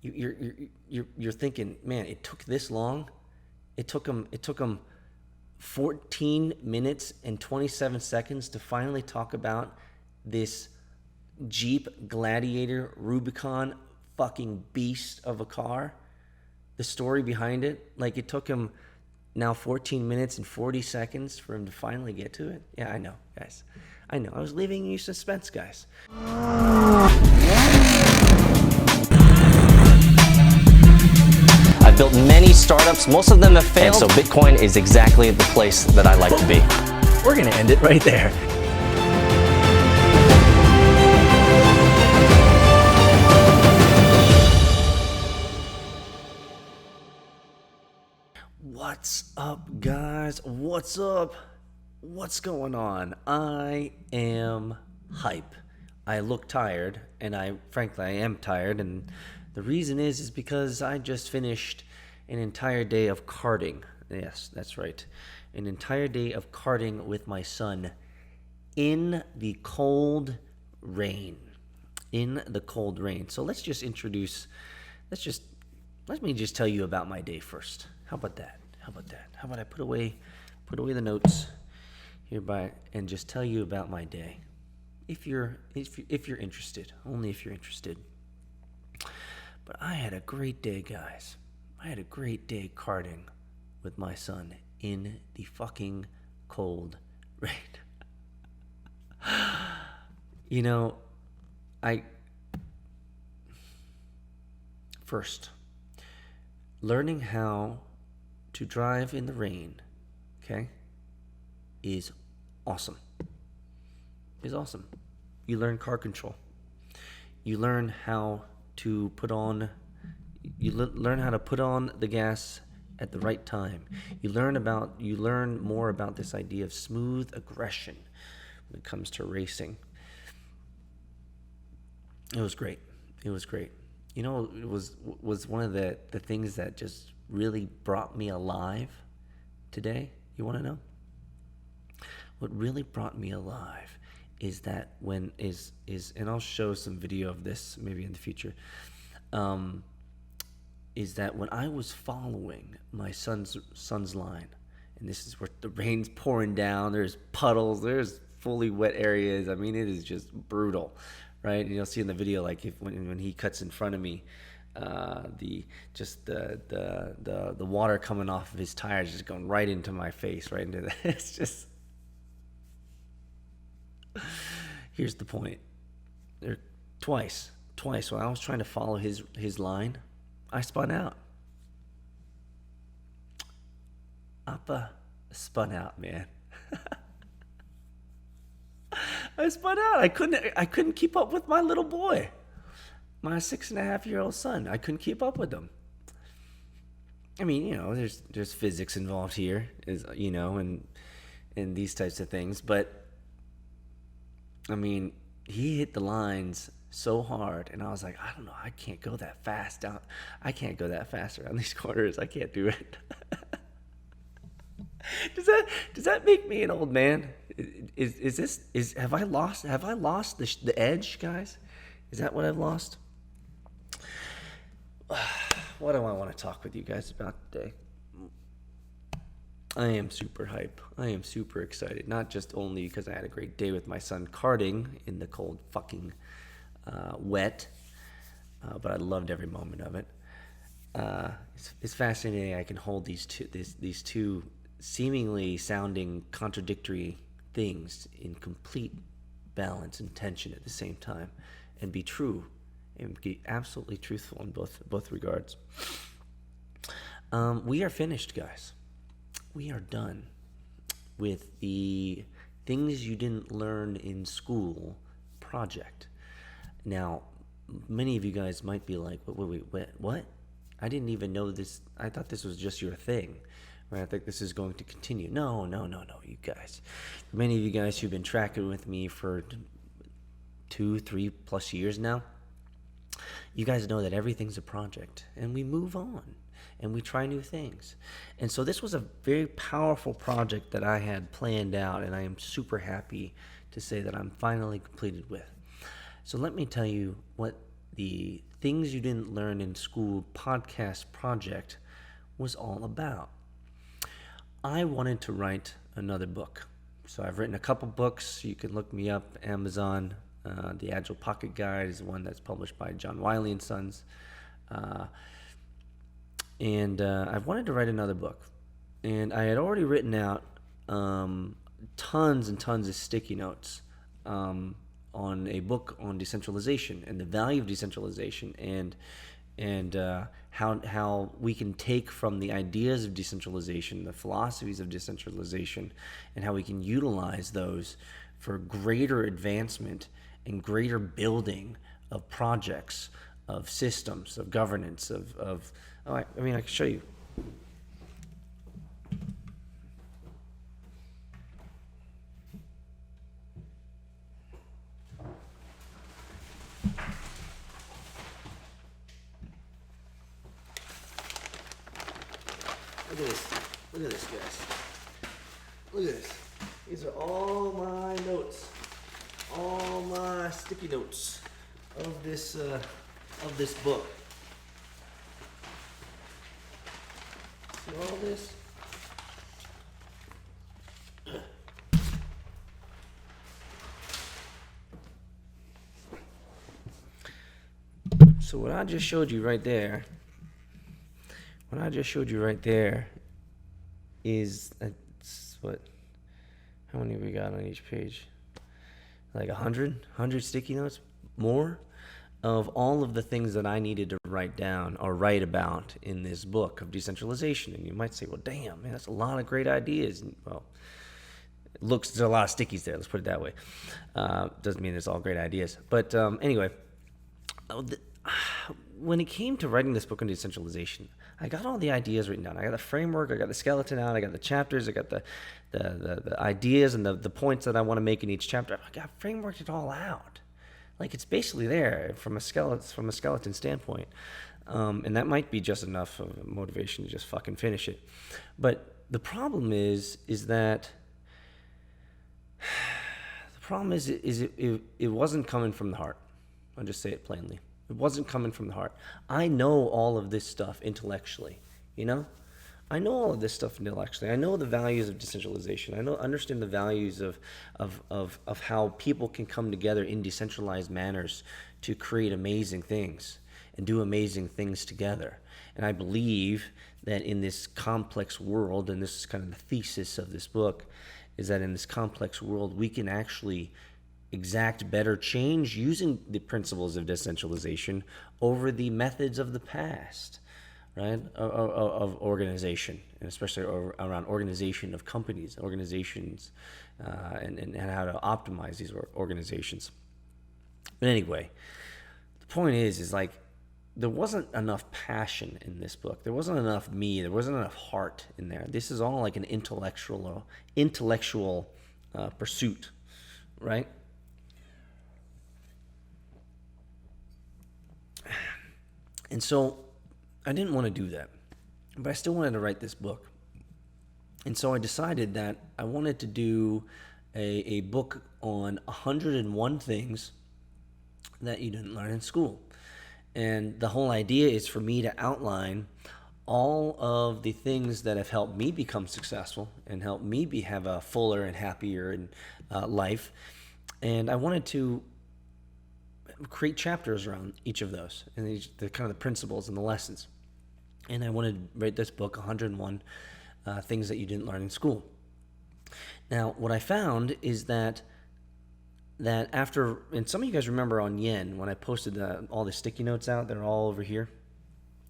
you're thinking, man, it took this long. It took them 14 minutes and 27 seconds to finally talk about this Jeep Gladiator Rubicon fucking beast of a car. The story behind it, like, it took him now 14 minutes and 40 seconds for him to finally get to it. Yeah, I know, guys. I know. I was leaving you suspense, guys. I've built many startups. Most of them have failed. And so Bitcoin is exactly the place that I like to be. We're going to end it right there. What's up, guys? What's up? What's going on? I am hype. I look tired, and frankly, I am tired, and the reason is because I just finished an entire day of karting. Yes, that's right. An entire day of karting with my son in the cold rain. In the cold rain. So let me just tell you about my day first. How about that? How about I put away the notes hereby and just tell you about my day. If you're interested, only if you're interested. But I had a great day, guys. I had a great day karting with my son in the fucking cold rain. You know, first, learning how to drive in the rain, okay, is awesome. Is awesome. You learn car control. You learn how to learn how to put on the gas at the right time. You learn more about this idea of smooth aggression when it comes to racing. It was great. You know, it was one of the things that just really brought me alive today. You want to know? What really brought me alive is that and I'll show some video of this maybe in the future, is that when I was following my son's line, and this is where the rain's pouring down, there's puddles, there's fully wet areas. I mean, it is just brutal, right? And you'll see in the video, like, when he cuts in front of me, the water coming off of his tires just going right into my face, right into that. It's just. Here's the point. Twice when I was trying to follow his line, I spun out. Appa spun out, man. I spun out. I couldn't keep up with my little boy, my 6.5-year-old son. I couldn't keep up with him. I mean, you know, there's physics involved here, and these types of things, but I mean, he hit the lines so hard, and I was like, I don't know, I can't go that fast down. I can't go that fast around these corners. I can't do it. Does that make me an old man? Have I lost the edge, guys? Is that what I've lost? What do I want to talk with you guys about today? I am super hype. I am super excited. Not just only because I had a great day with my son karting in the cold fucking wet, but I loved every moment of it. It's fascinating I can hold these two seemingly sounding contradictory things in complete balance and tension at the same time, and be true and be absolutely truthful in both regards. We are finished, guys. We are done with the things you didn't learn in school project. Now, many of you guys might be like, wait, what? I didn't even know this. I thought this was just your thing. Right? I think this is going to continue. No, you guys. Many of you guys who've been tracking with me for 2-3+ years now, you guys know that everything's a project, and we move on. And we try new things. And so this was a very powerful project that I had planned out, and I am super happy to say that I'm finally completed with. So let me tell you what the Things You Didn't Learn in School podcast project was all about. I wanted to write another book. So I've written a couple books. You can look me up, Amazon. The Agile Pocket Guide is one that's published by John Wiley and Sons. And I've wanted to write another book. And I had already written out tons and tons of sticky notes on a book on decentralization and the value of decentralization and how we can take from the ideas of decentralization, the philosophies of decentralization, and how we can utilize those for greater advancement and greater building of projects, of systems, of governance, I can show you. Look at this. Look at this, guys. Look at this. These are all my notes. All my sticky notes of this book. See all this? So what I just showed you right there, is how many we got on each page? Like 100 sticky notes, more of all of the things that I needed to write down or write about in this book of decentralization. And you might say, well, damn, man, that's a lot of great ideas. And, well, there's a lot of stickies there, let's put it that way. Doesn't mean there's all great ideas. But anyway, when it came to writing this book on decentralization, I got all the ideas written down. I got the framework, I got the skeleton out, I got the chapters, I got the ideas and the points that I want to make in each chapter. I got frameworked it all out. Like, it's basically there from a skeleton standpoint. And that might be just enough of motivation to just fucking finish it. But the problem is that it wasn't coming from the heart. I'll just say it plainly. It wasn't coming from the heart. I know all of this stuff intellectually, you know? I know all of this stuff intellectually. I know the values of decentralization. Understand the values of how people can come together in decentralized manners to create amazing things and do amazing things together. And I believe that in this complex world, and this is kind of the thesis of this book, is that in this complex world, we can actually exact better change using the principles of decentralization over the methods of the past, right? Of organization, and especially around organization of companies, organizations, and how to optimize these organizations. But anyway, the point is like, there wasn't enough passion in this book. There wasn't enough me. There wasn't enough heart in there. This is all like an intellectual pursuit, right? And so I didn't want to do that, but I still wanted to write this book. And so I decided that I wanted to do a book on 101 things that you didn't learn in school. And the whole idea is for me to outline all of the things that have helped me become successful and helped me have a fuller and happier life. And I wanted to create chapters around each of those and the kind of the principles and the lessons. And I wanted to write this book, 101 things that you didn't learn in school. Now, what I found is that after, and some of you guys remember on Yen, when I posted all the sticky notes out, they're all over here.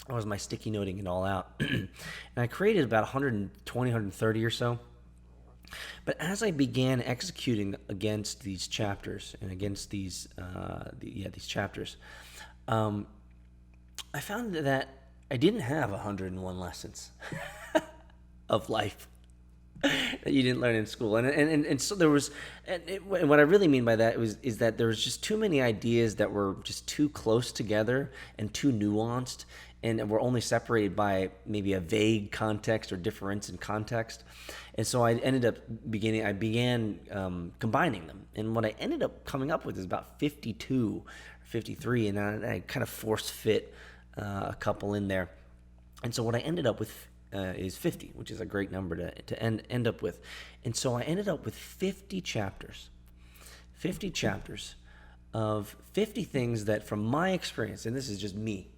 That was my sticky noting it all out. And I created about 120, 130 or so. But as I began executing against these chapters and against these chapters, I found that I didn't have 101 lessons of life that you didn't learn in school, and so there was, and what I really mean by that is that there was just too many ideas that were just too close together and too nuanced, and were only separated by maybe a vague context or difference in context. And so I began combining them. And what I ended up coming up with is about 52 53, and I kind of force fit a couple in there. And so what I ended up with is 50, which is a great number to end up with. And so I ended up with 50 chapters of 50 things that, from my experience, and this is just me,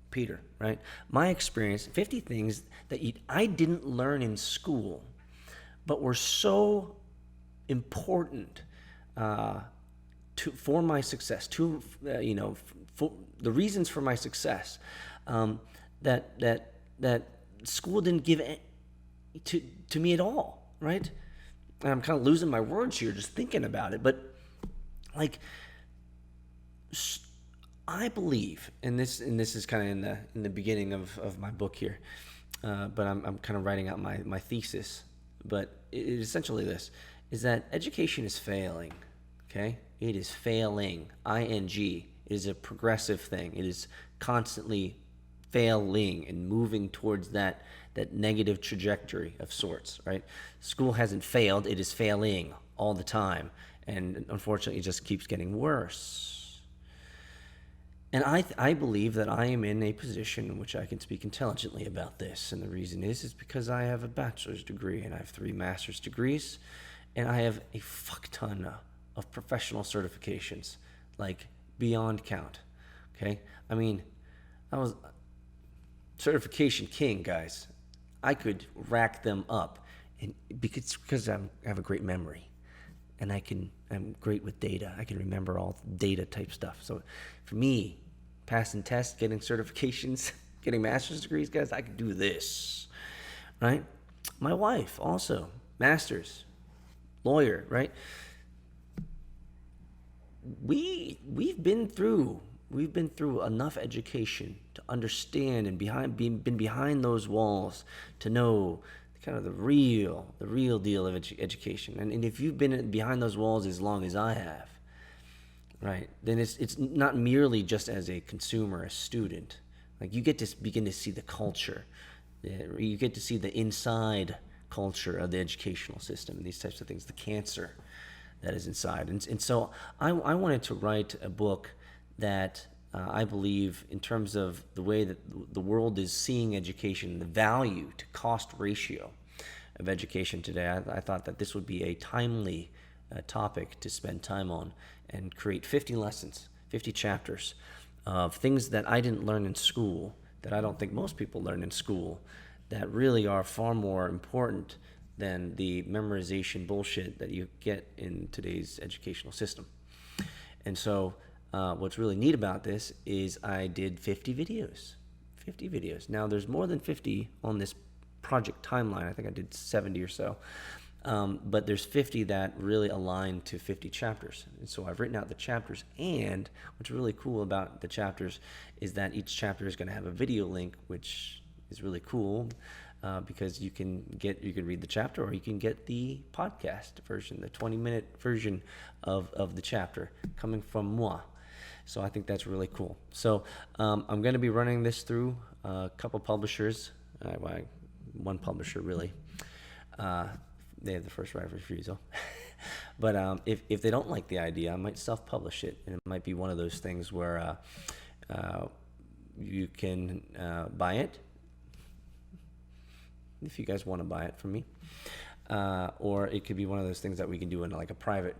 Peter, right? My experience, 50 things that I didn't learn in school, but were so important for my success, for the reasons for my success, that school didn't give to me at all, right? And I'm kind of losing my words here just thinking about it, but like, I believe, and this is kind of in the beginning of my book here, but I'm kind of writing out my thesis. But it is essentially this: is that education is failing. Okay, it is failing. ING. It is a progressive thing. It is constantly failing and moving towards that negative trajectory of sorts. Right? School hasn't failed. It is failing all the time, and unfortunately, it just keeps getting worse. And I believe that I am in a position in which I can speak intelligently about this. And the reason is because I have a bachelor's degree and I have 3 master's degrees, and I have a fuck ton of professional certifications, like beyond count. Okay? I mean, I was certification king, guys. I could rack them up, and because I have a great memory. And I'm great with data. I can remember all data type stuff. So for me, passing tests, getting certifications, getting master's degrees, guys, I could do this, right? My wife also, master's, lawyer, right? We've been through enough education to understand and been behind those walls to know kind of the real deal of education. And if you've been behind those walls as long as I have, right, then it's not merely just as a consumer, a student. Like, you get to begin to see the culture. You get to see the inside culture of the educational system and these types of things, the cancer that is inside. And so I wanted to write a book that I believe, in terms of the way that the world is seeing education, the value to cost ratio of education today, I thought that this would be a timely topic to spend time on and create 50 lessons, 50 chapters of things that I didn't learn in school, that I don't think most people learn in school, that really are far more important than the memorization bullshit that you get in today's educational system. And so what's really neat about this is I did 50 videos. Now, there's more than 50 on this project timeline. I think I did 70 or so. But there's 50 that really align to 50 chapters. And so I've written out the chapters, and what's really cool about the chapters is that each chapter is going to have a video link, which is really cool. Because you can read the chapter, or you can get the podcast version, the 20-minute version of the chapter coming from moi. So I think that's really cool. So I'm going to be running this through a couple publishers, one publisher really. They have the first right of refusal. But if they don't like the idea, I might self-publish it, and it might be one of those things where you can buy it, if you guys want to buy it from me, or it could be one of those things that we can do in like a private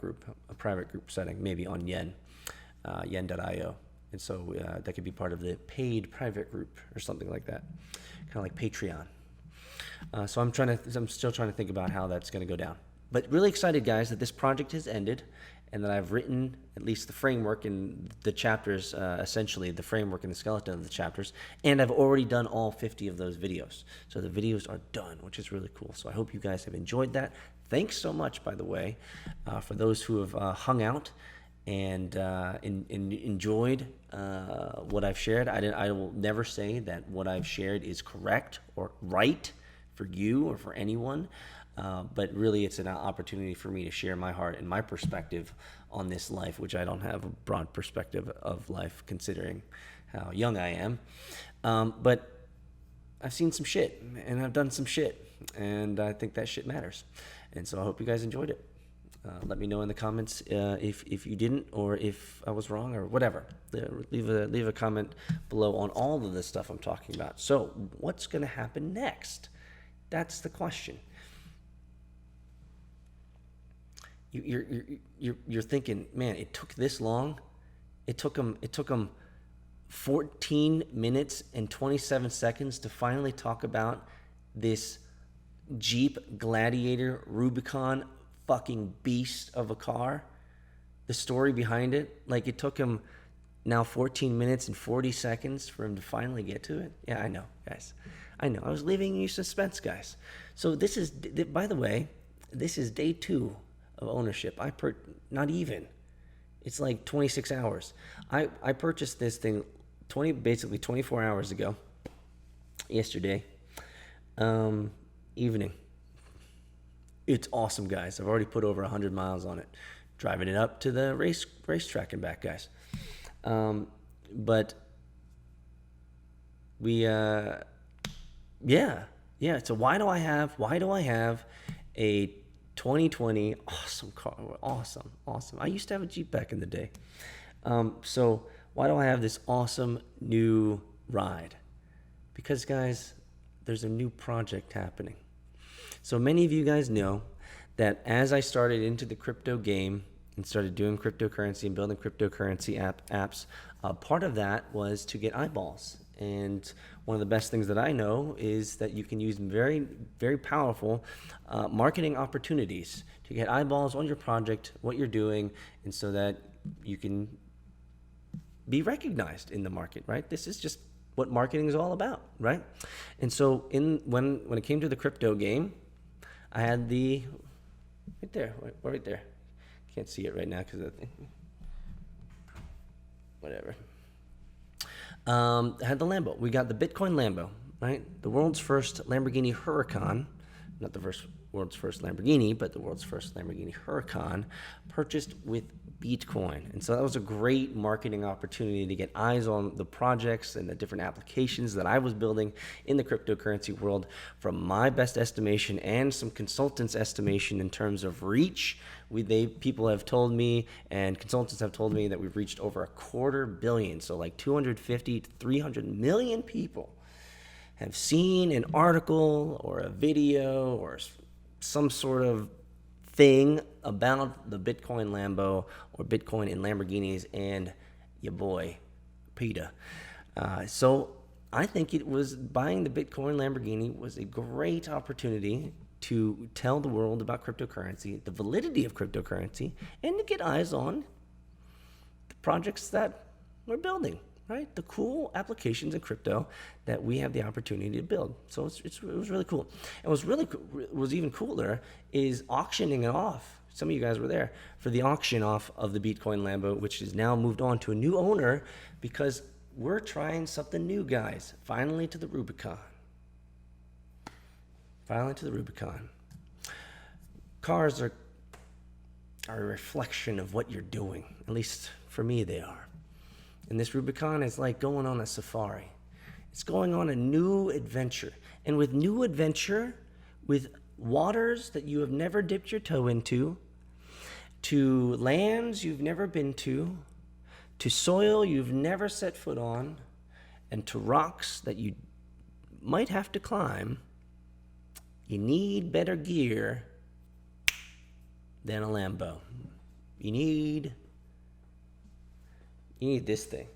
group setting, maybe on yen.io, and so that could be part of the paid private group or something like that, kind of like Patreon. So I'm still trying to think about how that's going to go down. But really excited, guys, that this project has ended, and that I've written at least the framework and the chapters, essentially the framework and the skeleton of the chapters, and I've already done all 50 of those videos. So the videos are done, which is really cool. So I hope you guys have enjoyed that. Thanks so much, by the way, for those who have hung out and enjoyed what I've shared. I will never say that what I've shared is correct or right for you or for anyone. But really, it's an opportunity for me to share my heart and my perspective on this life, which I don't have a broad perspective of life considering how young I am. But I've seen some shit, and I've done some shit, and I think that shit matters. And so I hope you guys enjoyed it. Let me know in the comments if you didn't, or if I was wrong, or whatever. Leave a comment below on all of the stuff I'm talking about. So what's going to happen next? That's the question. You're thinking, man, it took this long. It took them 14 minutes and 27 seconds to finally talk about this Jeep Gladiator Rubicon fucking beast of a car. The story behind it, like it took him now 14 minutes and 40 seconds for him to finally get to it. Yeah, I know, guys. I know. I was leaving you suspense, guys. So this is, by the way, this is day 2 of ownership. Not even. It's like 26 hours. I purchased this thing basically 24 hours ago. Yesterday. Evening. It's awesome, guys. I've already put over 100 miles on it. Driving it up to the racetrack and back, guys. But we yeah. So why do I have a 2020 awesome car? Awesome. I used to have a Jeep back in the day. So why do I have this awesome new ride? Because, guys, there's a new project happening. So many of you guys know that as I started into the crypto game and started doing cryptocurrency and building cryptocurrency apps, part of that was to get eyeballs. And one of the best things that I know is that you can use very, very powerful marketing opportunities to get eyeballs on your project, what you're doing, and so that you can be recognized in the market, right? This is just what marketing is all about, right? And so when it came to the crypto game, I had right there. Can't see it right now because whatever. I had the Lambo. We got the Bitcoin Lambo, right? The world's first Lamborghini Huracan, not the world's first Lamborghini, but the world's first Lamborghini Huracan, purchased with Bitcoin. And so that was a great marketing opportunity to get eyes on the projects and the different applications that I was building in the cryptocurrency world from my best estimation and some consultants' estimation in terms of reach. People have told me, and consultants have told me, that we've reached over 250 million, so like 250 to 300 million people have seen an article or a video or some sort of thing about the Bitcoin Lambo or Bitcoin and Lamborghinis and your boy Peter. So I think buying the Bitcoin Lamborghini was a great opportunity to tell the world about cryptocurrency, the validity of cryptocurrency, and to get eyes on the projects that we're building, right? The cool applications in crypto that we have the opportunity to build. So it was really cool. And what was even cooler is auctioning it off. Some of you guys were there for the auction off of the Bitcoin Lambo, which is now moved on to a new owner because we're trying something new, guys. Finally to the Rubicon. Cars are a reflection of what you're doing. At least for me, they are. And this Rubicon is like going on a safari. It's going on a new adventure. And with new adventure, with waters that you have never dipped your toe into, to lands you've never been to soil you've never set foot on, and to rocks that you might have to climb, you need better gear than a Lambo. You need this thing.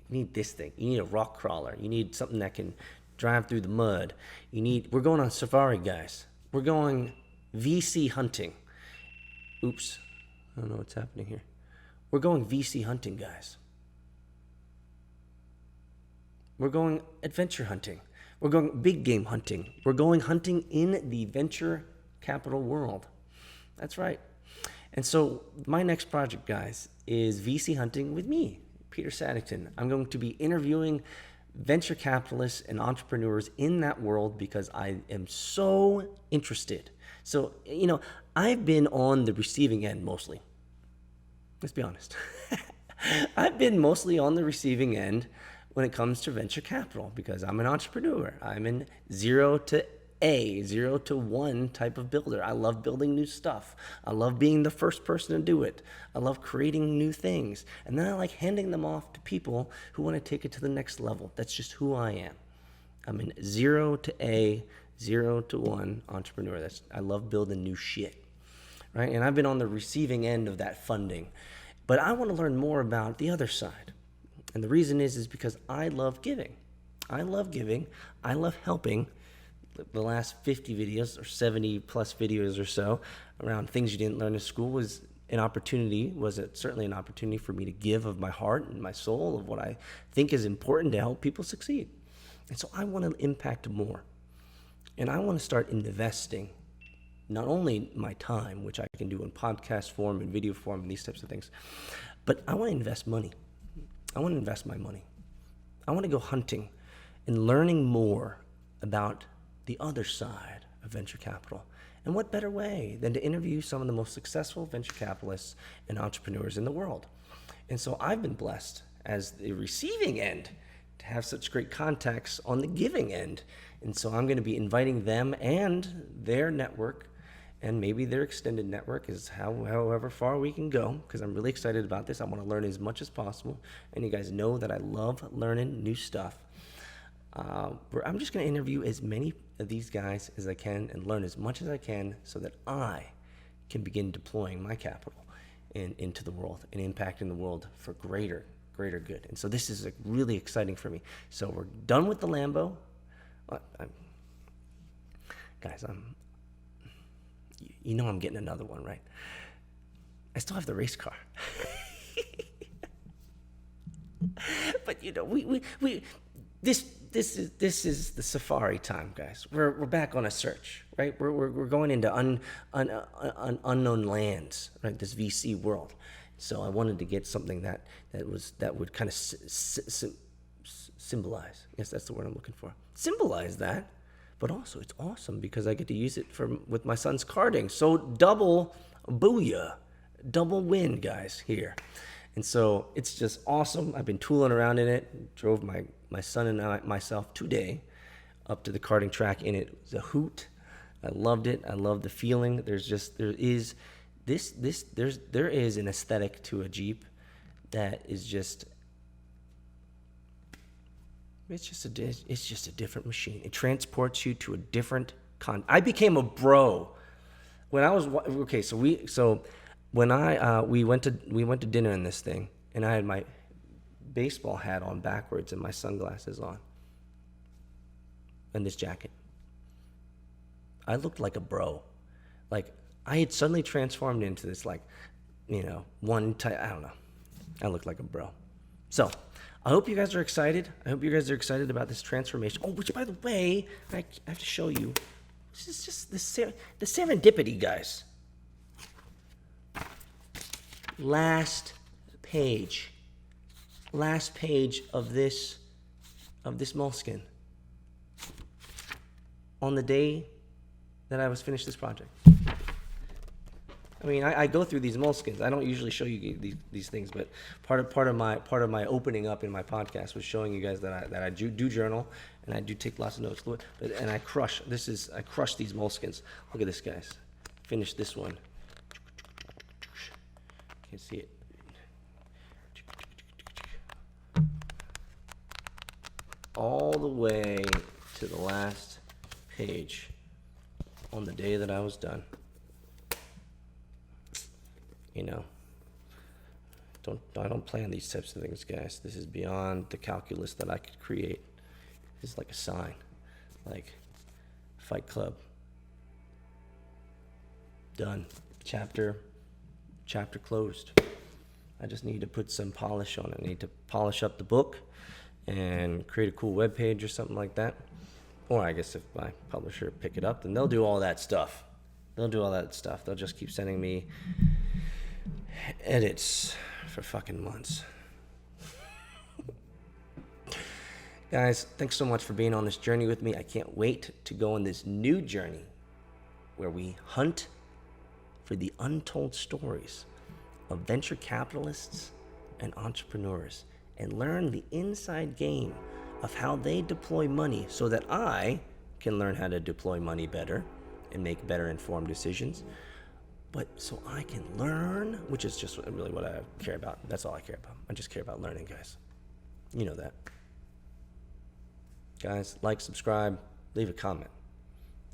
You need a rock crawler. You need something that can drive through the mud. We're going on safari, guys. We're going VC hunting. Oops. I don't know what's happening here. We're going VC hunting, guys. We're going adventure hunting. We're going big game hunting. We're going hunting in the venture capital world. That's right. And so my next project, guys, is VC hunting with me, Peter Saddington. I'm going to be interviewing venture capitalists and entrepreneurs in that world because I am so interested. So, I've been on the receiving end mostly. Let's be honest. I've been mostly on the receiving end when it comes to venture capital because I'm an entrepreneur. I'm in 0 to A, 0 to 1 type of builder. I love building new stuff. I love being the first person to do it. I love creating new things. And then I like handing them off to people who want to take it to the next level. That's just who I am. I'm an 0 to A, 0 to 1 entrepreneur. I love building new shit, right? And I've been on the receiving end of that funding. But I want to learn more about the other side. And the reason is because I love giving. I love giving. I love helping. The last 50 videos or 70 plus videos or so around things you didn't learn in school was certainly an opportunity for me to give of my heart and my soul, of what I think is important to help people succeed. And so I want to impact more. And I want to start investing not only my time, which I can do in podcast form and video form and these types of things, but I want to invest money. I want to invest my money. I want to go hunting and learning more about the other side of venture capital. And what better way than to interview some of the most successful venture capitalists and entrepreneurs in the world? And so I've been blessed as the receiving end to have such great contacts on the giving end. And so I'm going to be inviting them and their network, and maybe their extended network, is however far we can go, because I'm really excited about this. I want to learn as much as possible. And you guys know that I love learning new stuff. I'm just going to interview as many of these guys as I can and learn as much as I can so that I can begin deploying my capital into the world and impacting the world for greater good. And so this is really exciting for me. So we're done with the Lambo. Guys, you know I'm getting another one, right? I still have the race car. But you know, this is the safari time, guys. We're back on a search, right? We're going into unknown lands, right? This VC world. So I wanted to get something that would kind of symbolize. Yes, that's the word I'm looking for. Symbolize that, but also it's awesome because I get to use it with my son's karting. So double booyah, double win, guys, here. And so it's just awesome. There tooling around in it. Drove my son and myself today up to the karting track in it. It was a hoot. I loved it. I love the feeling. There is an aesthetic to a Jeep that is just, it's just a different machine. It transports you to a different I became a bro when I was okay. We went to dinner in this thing, and I had my baseball hat on backwards and my sunglasses on, and this jacket. I looked like a bro, like I had suddenly transformed into this, like, one type. I don't know. I looked like a bro. So I hope you guys are excited. I hope you guys are excited about this transformation. Oh, which, by the way, I have to show you. This is just the serendipity, guys. Last page of this moleskin on the day that I was finished this project. I mean, I go through these moleskins. I don't usually show you these things, but part of my opening up in my podcast was showing you guys that I do journal and I do take lots of notes. And I crush these moleskins. Look at this, guys. Finished this one. Can't see it. All the way to the last page on the day that I was done. I don't plan these types of things, guys. This is beyond the calculus that I could create. This is like a sign, like Fight Club. Done. Chapter closed. I just need to put some polish on it. I need to polish up the book and create a cool web page or something like that. Or I guess if my publisher pick it up, then they'll do all that stuff. They'll just keep sending me edits for fucking months. Guys, thanks so much for being on this journey with me. I can't wait to go on this new journey where we hunt for the untold stories of venture capitalists and entrepreneurs and learn the inside game of how they deploy money so that I can learn how to deploy money better and make better informed decisions. But so I can learn, which is just really what I care about. That's all I care about. I just care about learning, guys. You know that. Guys, like, subscribe, leave a comment.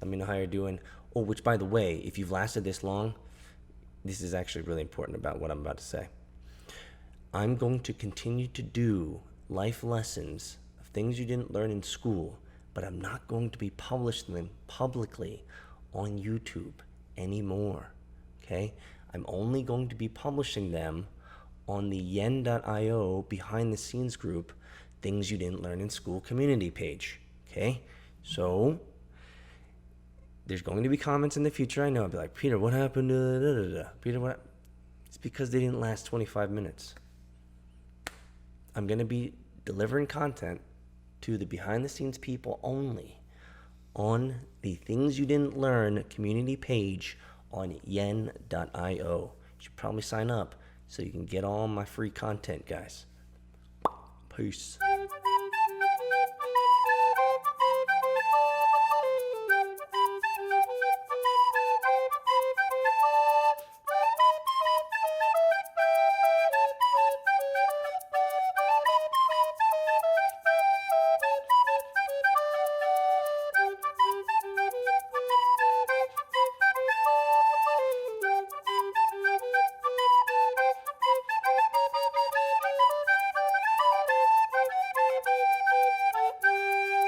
Let me know how you're doing. Oh, which, by the way, if you've lasted this long, this is actually really important about what I'm about to say. I'm going to continue to do life lessons of things you didn't learn in school, but I'm not going to be publishing them publicly on YouTube anymore. Okay? I'm only going to be publishing them on the yen.io behind the scenes group, things you didn't learn in school community page. Okay? So there's going to be comments in the future. I know I'll be like, Peter, what happened to Peter, what? It's because they didn't last 25 minutes. I'm going to be delivering content to the behind the scenes people only on the things you didn't learn community page on yen.io. You should probably sign up so you can get all my free content, guys. Peace.